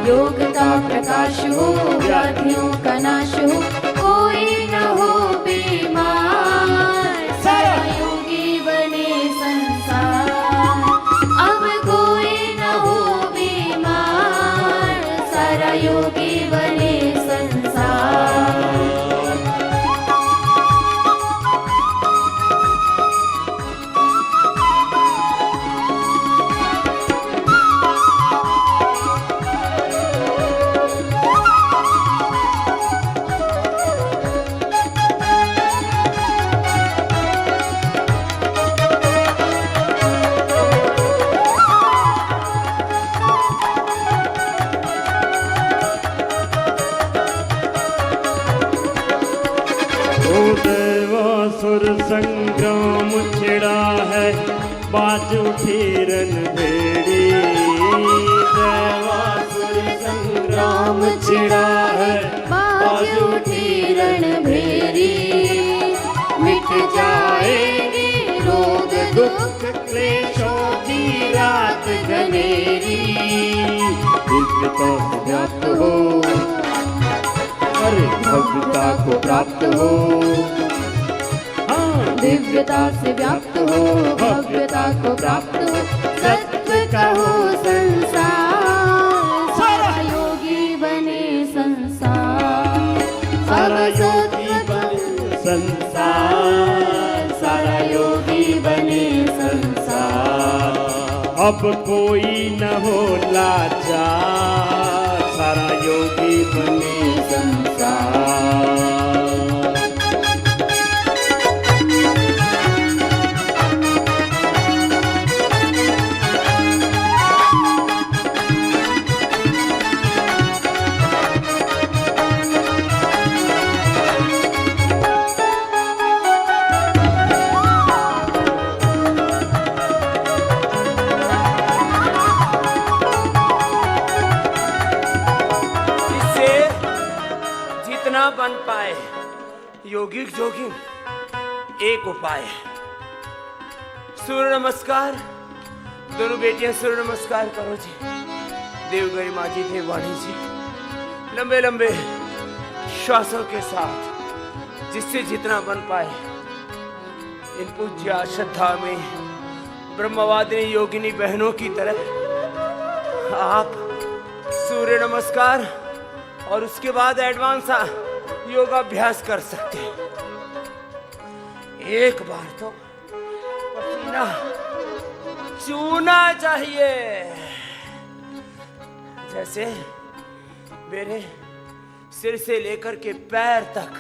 योग का प्रकाश हो, व्याधियों का नाश हो, कोई न हो बीमार, सारा योगी बने संसार। अब कोई न हो बीमार, सारा योगी बने संसार। देवासुर संग्राम छिड़ा है, बाजू फिरन भेड़ी। देवासुर संग्राम छिड़ा है, बाजू फिरन भेड़ी। मिट जाएगी रोग दुख क्लेशों की रात घनेरी। दिव्यता से व्याप्त हो, अरे भव्यता को प्राप्त हो। दिव्यता से व्याप्त हो, भव्यता को प्राप्त हो, सत्व का हो संसार, सारा योगी बने संसार। सारा योगी बने संसार, सारा योगी बने संसार। अब कोई न हो लाचार, सारा योगी बने संसार। बन पाए योगिक जोगिक एक उपाय है। सूर्य नमस्कार, दोनों बेटियां सूर्य नमस्कार करो जी। देवगरी माँ जी, देववाणी जी, लंबे लंबे श्वासों के साथ जिससे जितना बन पाए इन पूज्य श्रद्धा में ब्रह्मवादिनी योगिनी बहनों की तरह आप सूर्य नमस्कार और उसके बाद एडवांस योगाभ्यास कर सकते हैं। एक बार तो पसीना चूना चाहिए, जैसे मेरे सिर से लेकर के पैर तक,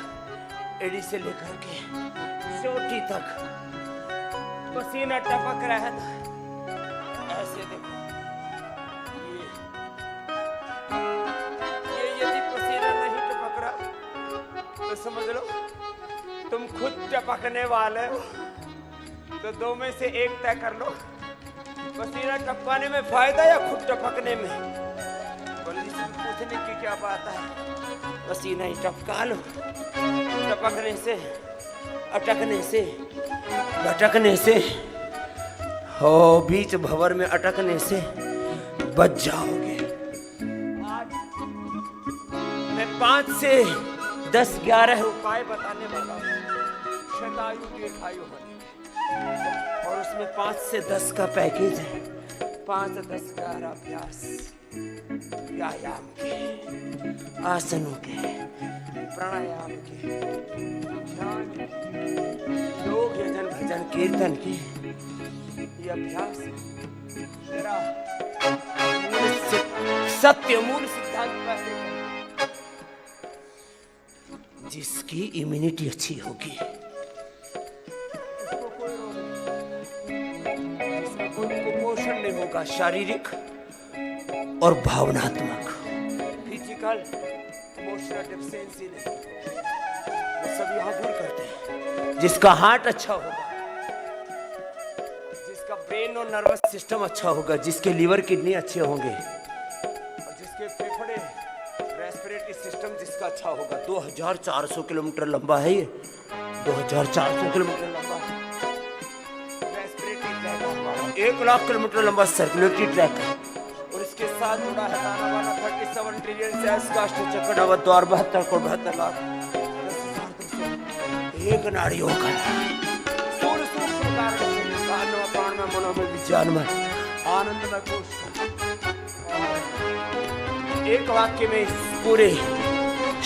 एड़ी से लेकर के चोटी तक पसीना टपक रहा था। ऐसे देखो, ये यदि पसीना नहीं टपक रहा तो समझ लो तुम खुद टपकने वाले हो। तो दो में से एक तय कर लो, पसीना टपकाने में फायदा या खुद टपकने में। बल्कि पूछने की क्या बात है, पसीना ही टपका लो। टपकने से, अटकने से, भटकने से, हो बीच भंवर में अटकने से बच जाओगे। आज मैं 5 से 10, 11 उपाय बताने वाला हूँ शतायु दीर्घायु होने, और उसमें 5 से 10 का पैकेज है। 5 से 10 11 अभ्यास, व्यायाम के, आसनों के, प्राणायाम के, ध्यान, योग, यजन, भजन, कीर्तन के, ये अभ्यास तेरा सत्य मूल सिद्धांत पर जिसकी इम्यूनिटी अच्छी होगी, उसको कोई रोग नहीं, जिसमें कोई कुपोषण नहीं होगा, शारीरिक और भावनात्मक, फिजिकल इमोशनल डेफिशिएंसी नहीं, वो सब यहाँ दूर करते हैं। जिसका हार्ट अच्छा होगा, जिसका ब्रेन और नर्वस सिस्टम अच्छा होगा, जिसके लीवर किडनी अच्छे होंगे, और जिसके फेफड़े रेस्पिरेटरी सिस्टम जिसका अच्छा होगा। 2400 किलोमीटर लंबा है ये, 2400 किलोमीटर लंबा रेस्पिरेटरी ट्रैक, 1 लाख किलोमीटर लंबा सर्कुलेटरी ट्रैक है, और इसके साथ साथ जुड़ा है ताना बाना 37 ट्रिलियन से काष्ठ चक्र नव द्वार 72 करोड़ 72 लाख एक नाड़ी होकर सूर्य सूक्ष्म कारण से कान में प्राण में मनों में विज्ञान में आनंद में खुश और एक वाक्य में इस पूरे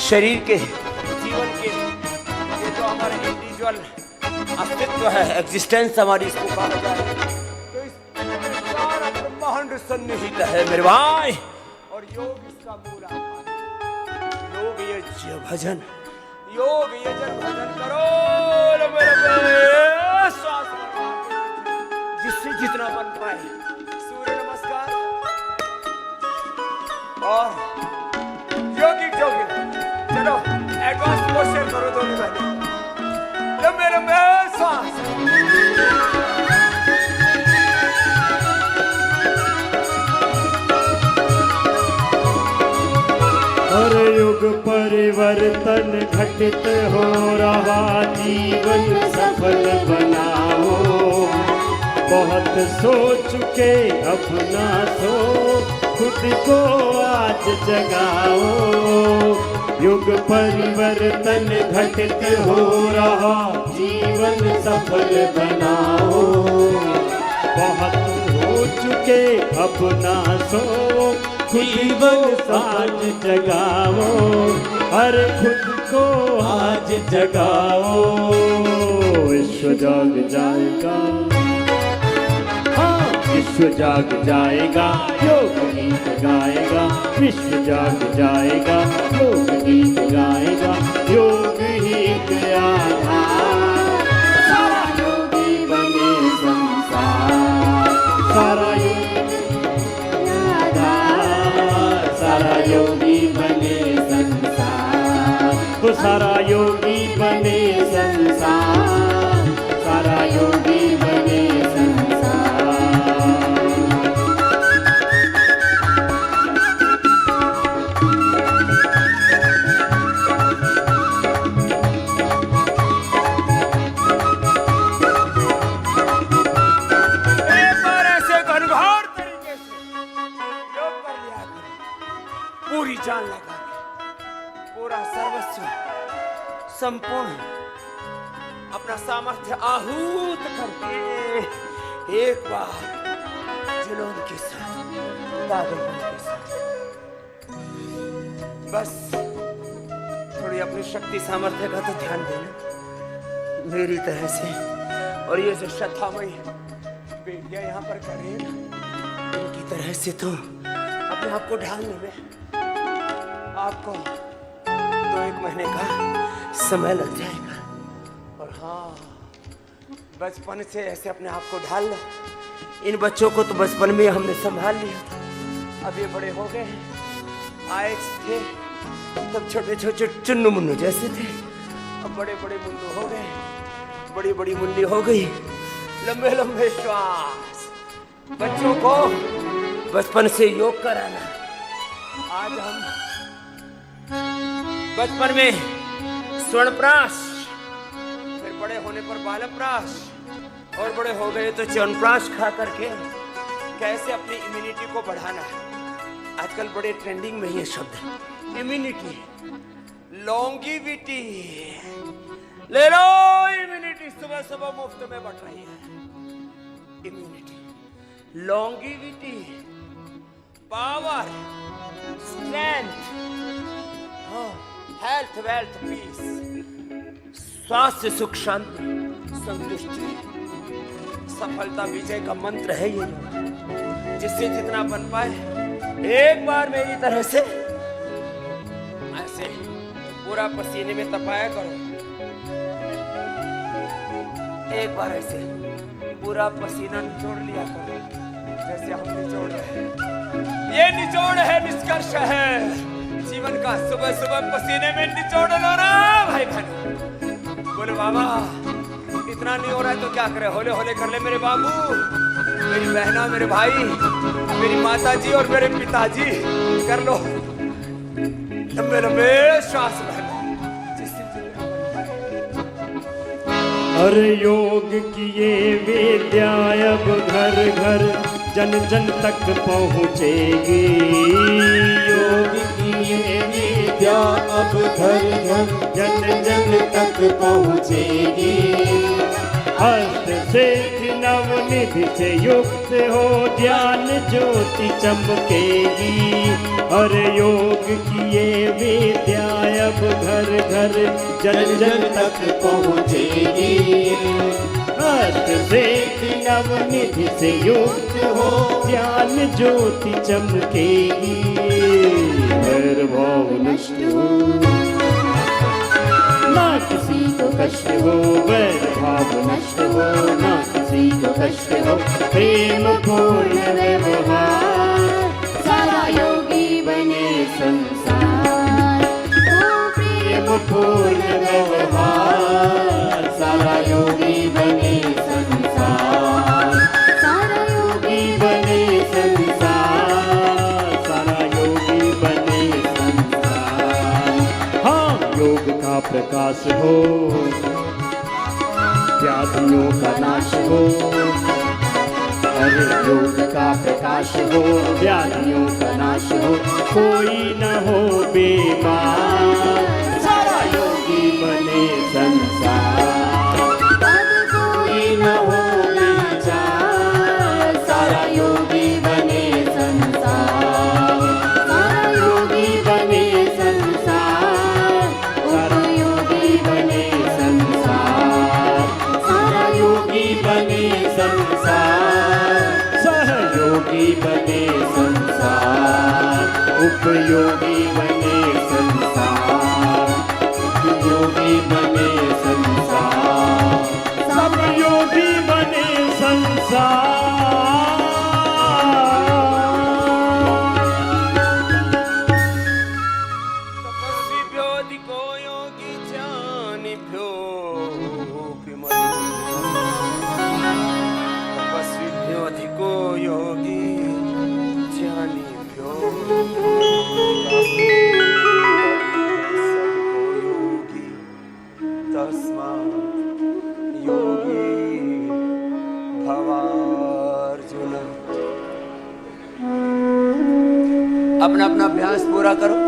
शरीर के जीवन के ये जो हमारे इंडिविजुअल अस्तित्व है एग्जिस्टेंस हमारी इसको कहा जाए तो इस सारा ब्रह्मांड सन्निहित है मेरे भाई और योग इसका मूल आधार योग यज्ञ भजन योग यजन भजन करो लंबे लंबे श्वास जिससे जितना बन पाए सूर्य नमस्कार और योगिक जोगिक चलो एडवांस पोस्चर करो दोनों बहने लंबे लंबे श्वास हर युग परिवर्तन घटित हो रहा जीवन सफल बनाओ बहुत सो चुके अब ना सो खुद को आज जगाओ युग परिवर्तन घटित हो रहा जीवन सफल बनाओ बहुत हो चुके अब ना सो जीवन आज जगाओ हर खुद को आज जगाओ विश्व जाग जाएगा हाँ विश्व जाग जाएगा योग गीत गाएगा विश्व जाग जाएगा योग गीत गाएगा योग ही आधार सारा योगी बने संसार सारा योगी बने संसार वो सारा योगी बने संसार सारा योगी बने संसार एक बार ऐसे घनघोर तरीके से योग कर लिया करो पूरी जान लगा के पूरा सर्वस्व संपूर्ण अपना सामर्थ्य आहूत करके एक बार जुनून के साथ पागलपन के साथ बस थोड़ी अपनी शक्ति सामर्थ्य का तो ध्यान देना मेरी तरह से और ये जो श्रद्धामयी बेटियां यहाँ पर कर रही है ना इनकी तरह से तो अपने आप को ढालने में आपको 2-1 महीने का समय लग जाएगा और हाँ बचपन से ऐसे अपने आप को ढाल लो इन बच्चों को तो बचपन में हमने संभाल लिया था अब ये बड़े हो गए आए थे तब छोटे छोटे चुन्नू मुन्नू जैसे थे अब बड़े बड़े मुन्नू हो गए बड़ी बड़ी मुन्नी हो गई लंबे लंबे श्वास बच्चों को बचपन से योग कराना आज हम बचपन में स्वर्णप्राश फिर बड़े होने पर बालप्राश और बड़े हो गए तो च्यवनप्राश खा करके कैसे अपनी इम्यूनिटी को बढ़ाना है आजकल बड़े ट्रेंडिंग में ये शब्द इम्यूनिटी लॉन्गिविटी ले लो इम्यूनिटी सुबह सुबह मुफ्त में बढ़ रही है immunity longevity power strength health wealth peace स्वास्थ्य सुख शांति संतुष्टि सफलता विजय का मंत्र है ये जिससे जितना बन पाए एक बार मेरी तरह से ऐसे पूरा पसीने में तपाया करो एक बार ऐसे पूरा पसीना निचोड़ लिया करो जैसे हम निचोड़ रहे हैं ये निचोड़ है निष्कर्ष है जीवन का सुबह सुबह पसीने में निचोड़ लो ना भाई बहन बोले बाबा इतना नहीं हो रहा है तो क्या करे होले होले कर ले मेरे बाबू मेरी बहना मेरे भाई मेरी माता जी और मेरे पिताजी कर लो लंबे लंबे श्वास भरना हर योग की ये विद्या अब घर घर जन जन तक पहुँचेगी जन जन तक पहुँचेगी। हस्त सिद्ध नवनिधि से युक्त हो ज्ञान ज्योति चमकेगी। और योग की ये विद्या अब घर घर जन जन तक पहुँचेगी। हस्त सिद्ध नवनिधि से युक्त हो ज्ञान ज्योति चमकेगी। वैर भाव नष्ट हो ना किसी को कष्ट हो, वैर भाव नष्ट हो ना किसी को कष्ट हो। प्रेम पूर्ण व्यवहार सारा योगी बने संसार। ओ प्रेम पूर्ण व्यवहार सारा योगी बने संसार। सारा योगी बने संसार सारा योगी बने संसार। हाँ योग का प्रकाश हो व्याधियों का नाश हो। अरे योग का प्रकाश हो व्याधियों का नाश हो। कोई न हो बीमार सारा योगी बने संसार। अब कोई न हो लाचार सारा योगी बने संसार। सारा योगी बने संसार। योगी बने संसार। सारा योगी बने संसार। सहयोगी बने संसार। उपयोगी बने संसार। उपयोगी बने संसार। सब योगी बने संसार। तपस्वी व्योधि को योगी ज्ञानी भ्यो तपस्वी व्योधि को योगी ज्ञानी भ्यो योगी तस्मात् योगी भवार्जुन। अपना अपना अभ्यास पूरा करो।